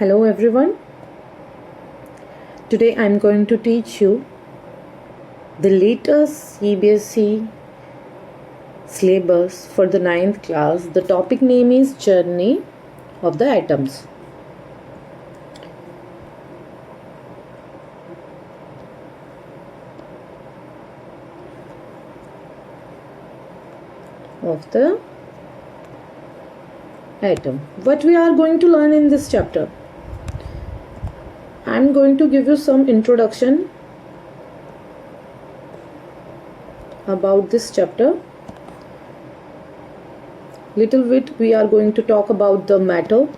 Hello everyone. Today I am going to teach you the latest CBSC syllabus for the 9th class. The topic name is Journey of the Atoms. Of the atom. What we are going to learn in this chapter? I am going to give you some introduction about this chapter. Little bit we are going to talk about the matter,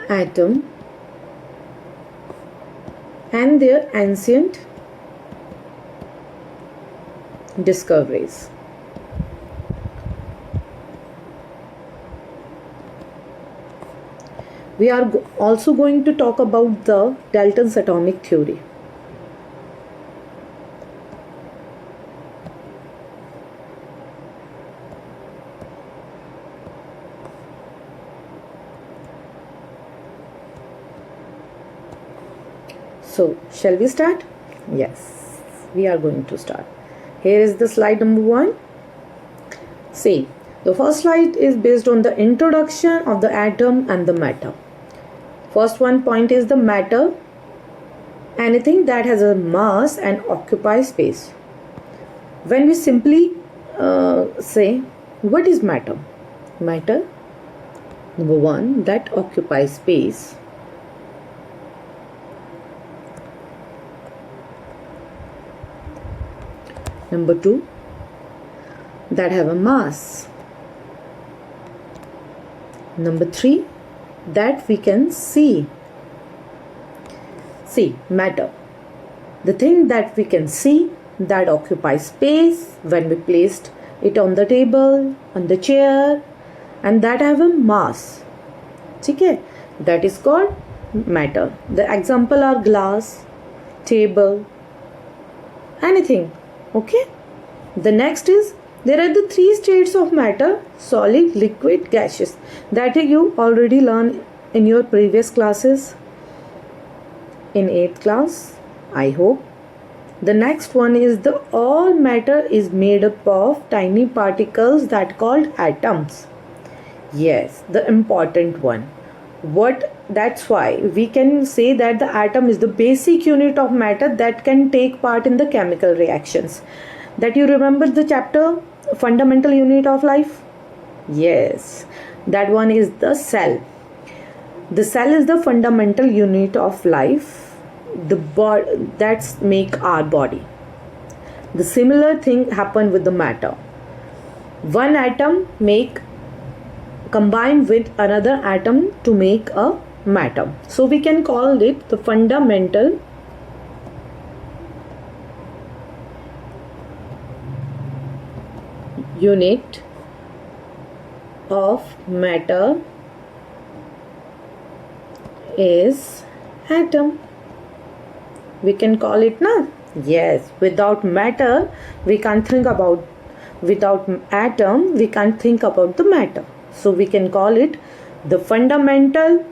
atom, and their ancient discoveries. We are also going to talk about the Dalton's atomic theory. So, shall we start? Yes, we are going to start. Here is the slide number 1. See, the first slide is based on the introduction of the atom and the matter. First one point is the matter, anything that has a mass and occupies space. When we simply say, what is matter? Matter, number 1, that occupies space. Number 2, that have a mass. Number 3, that we can see. See, matter, the thing that we can see, that occupies space when we placed it on the table, on the chair, and that have a mass. Okay, that is called matter. The example are glass, table, anything. Okay, the next is there are the 3 states of matter: solid, liquid, gaseous. That you already learned in your previous classes in 8th class, I hope. The next one is the all matter is made up of tiny particles that called atoms. Yes, the important one. That's why we can say that the atom is the basic unit of matter that can take part in the chemical reactions. That you remember the chapter fundamental unit of life? Yes, that one is the cell. The cell is the fundamental unit of life, that's make our body. The similar thing happen with the matter. One atom combine with another atom to make a matter. So we can call it the fundamental unit of matter is atom. We can call it now. Yes, without matter we can't think about, without atom we can't think about the matter. So we can call it the fundamental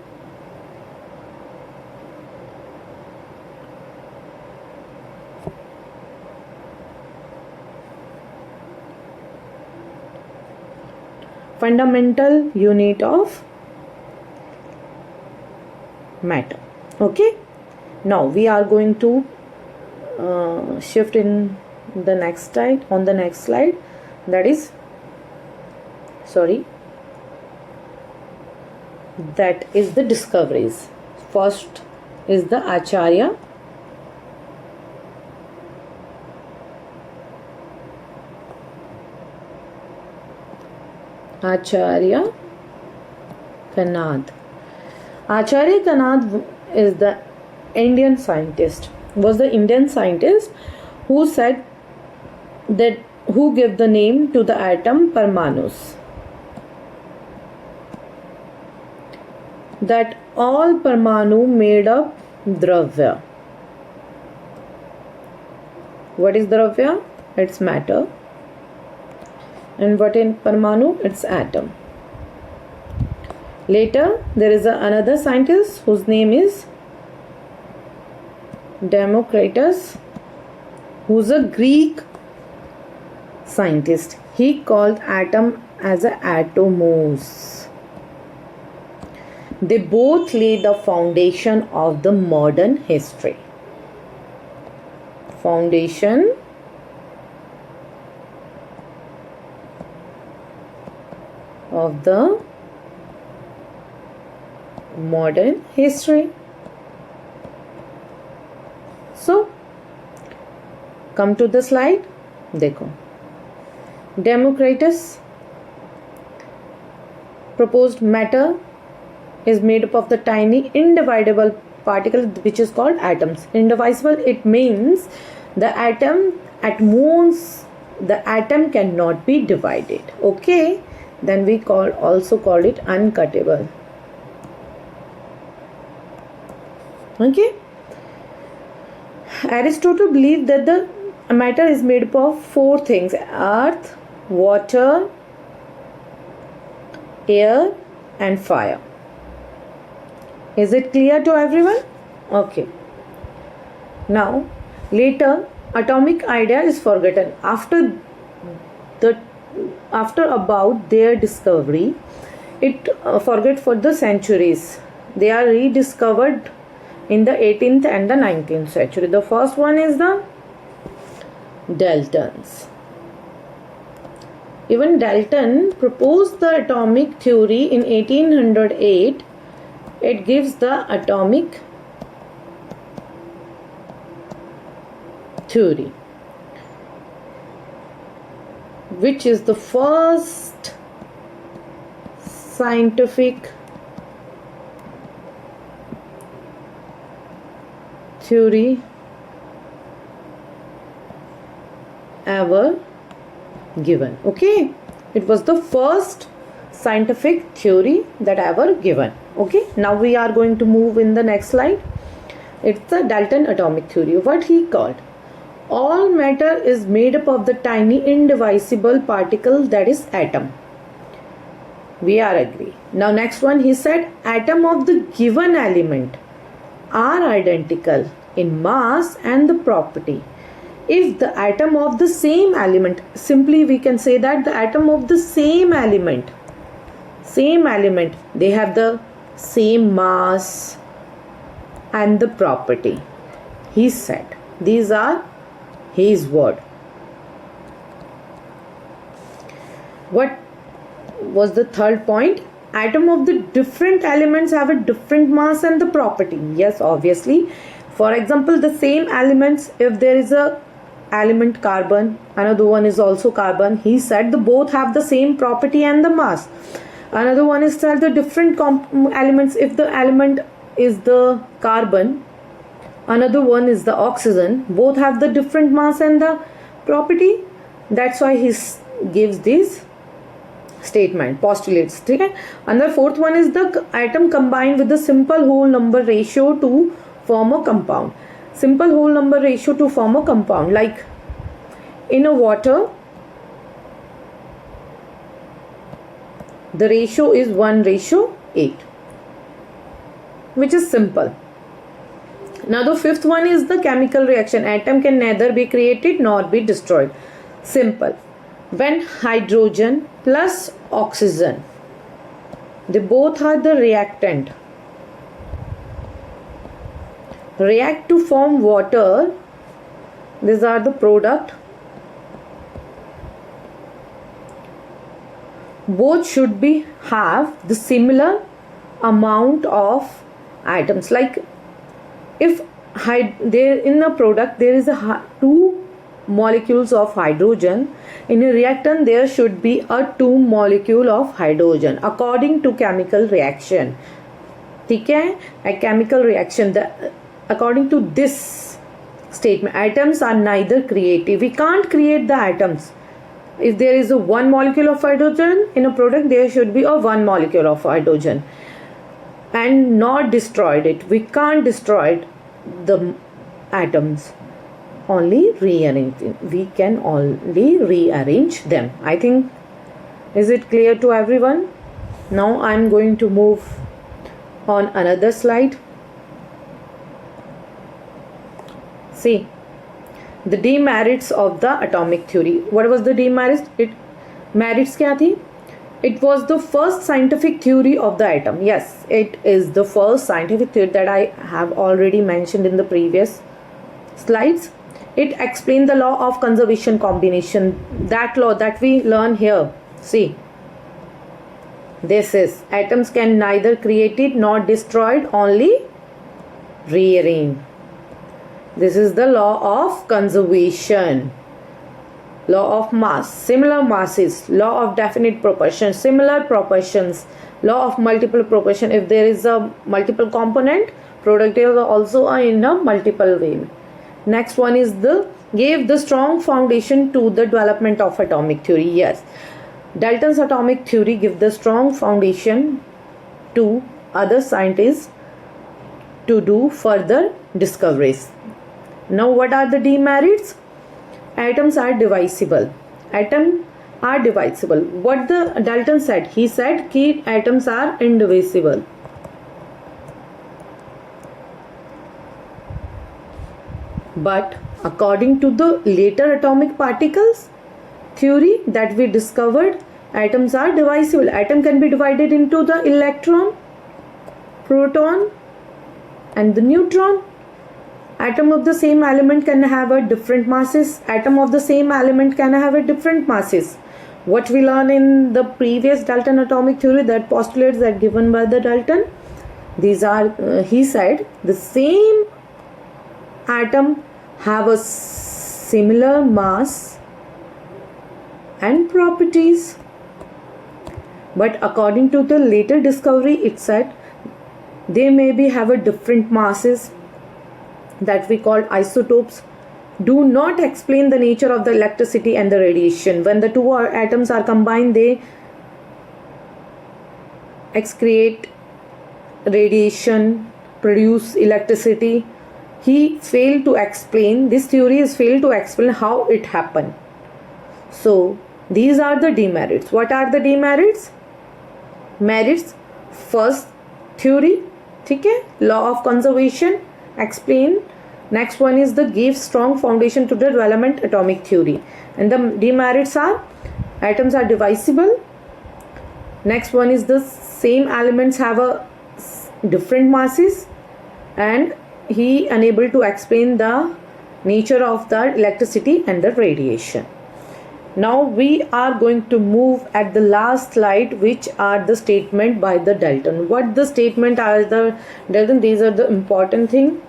unit of matter. Okay, now we are going to shift in the next slide, on the next slide, that is the discoveries. First is the Acharya Kanad. Acharya Kanad is the Indian scientist, who said that, who gave the name to the atom Parmanus. That all Parmanu made up Dravya. What is Dravya? It's matter. And what in Parmanu? It's atom. Later, there is another scientist whose name is Democritus, who's a Greek scientist. He called atom as a atomos. They both lay the foundation of the modern history. Foundation of the modern history. So, come to the slide. देखो, Democritus proposed matter is made up of the tiny indivisible particle which is called atoms. Indivisible, it means the atom at most the atom cannot be divided. Okay, then we also call it uncuttable. Okay, Aristotle believed that the matter is made up of four things: earth, water, air and fire. Is it clear to everyone? Okay. Now, later atomic idea is forgotten. After about their discovery, it forget for the centuries. They are rediscovered in the 18th and the 19th century. The first one is the Daltons. Even Dalton proposed the atomic theory in 1808. It gives the atomic theory, which is the first scientific theory ever given. Okay, it was the first scientific theory that ever given. Okay, now we are going to move in the next slide. It's the Dalton atomic theory. What he called, all matter is made up of the tiny indivisible particle, that is atom. We are agree. Now next one, he said atom of the given element are identical in mass and the property. If the atom of the same element, simply we can say that the atom of the same element, they have the same mass and the property. He said, these are his word. What was the third point? Atom of the different elements have a different mass and the property. Yes, obviously. For example, the same elements, if there is a element carbon, another one is also carbon, he said the both have the same property and the mass. Another one is that the different elements, if the element is the carbon, another one is the oxygen, both have the different mass and the property. That's why he gives these statement, postulates. Okay? And the fourth one is the atom combined with the simple whole number ratio to form a compound. Simple whole number ratio to form a compound, like in a water the ratio is 1:8, which is simple. Now the fifth one is the chemical reaction. Atom can neither be created nor be destroyed. Simple. When hydrogen plus oxygen, they both are the reactant, react to form water, these are the product, both should be have the similar amount of atoms. Like if there in a product there is a 2 molecules of hydrogen, in a reactant there should be a 2 molecule of hydrogen according to chemical reaction. ठीक है? A chemical reaction, according to this statement, atoms are neither creative. We can't create the atoms. If there is a 1 molecule of hydrogen in a product, there should be a 1 molecule of hydrogen, and not destroyed it. We can't destroy the atoms, only rearrange them. We can only rearrange them. I think, is it clear to everyone? Now I am going to move on another slide. See, the demerits of the atomic theory. What was the demerits? Merits क्या थी? It was the first scientific theory of the atom. Yes, it is the first scientific theory that I have already mentioned in the previous slides. It explained the law of conservation combination. That law that we learn here. See, this is atoms can neither created nor destroyed, only rearrange. This is the law of conservation. Law of mass, similar masses, law of definite proportion, similar proportions, law of multiple proportion. If there is a multiple component, product is also in a multiple way. Next one is gave the strong foundation to the development of atomic theory. Yes, Dalton's atomic theory give the strong foundation to other scientists to do further discoveries. Now what are the demerits? Atoms are divisible. Atoms are divisible. What the Dalton said? He said key atoms are indivisible. But according to the later atomic particles theory that we discovered, atoms are divisible. Atom can be divided into the electron, proton, and the neutron. Atom of the same element can have a different masses. Atom of the same element can have a different masses. What we learn in the previous Dalton atomic theory, that postulates that given by the Dalton, these are he said the same atom have a similar mass and properties. But according to the later discovery, it said they maybe have a different masses that we call isotopes, do not explain the nature of the electricity and the radiation. When the two atoms are combined, they excrete radiation, produce electricity. He failed to explain, this theory is failed to explain how it happened. So these are the demerits. What are the demerits? Merits, first theory, okay, law of conservation, explain. Next one is the give strong foundation to the development atomic theory, and the demerits are atoms are divisible. Next one is the same elements have a different masses, and he unable to explain the nature of the electricity and the radiation. Now we are going to move at the last slide, which are the statement by the Dalton. What the statement are the Dalton? These are the important thing.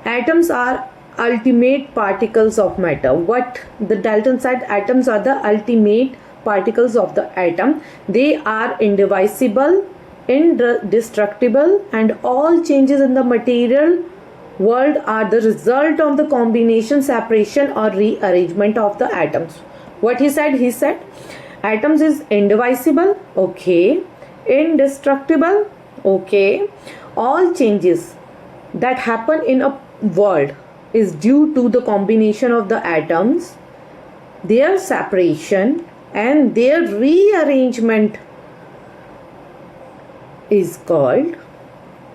Atoms are ultimate particles of matter. What the Dalton said, atoms are the ultimate particles of the atom. They are indivisible, indestructible, and all changes in the material world are the result of the combination, separation, or rearrangement of the atoms. What he said? He said atoms is indivisible, okay, indestructible, okay. All changes that happen in a world is due to the combination of the atoms, their separation, and their rearrangement is called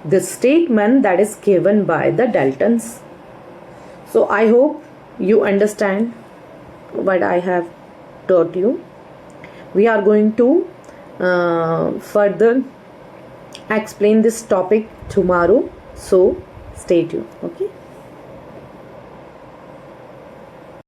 the statement that is given by the Daltons. So I hope you understand what I have taught you. We are going to further explain this topic tomorrow, so stay tuned. Okay.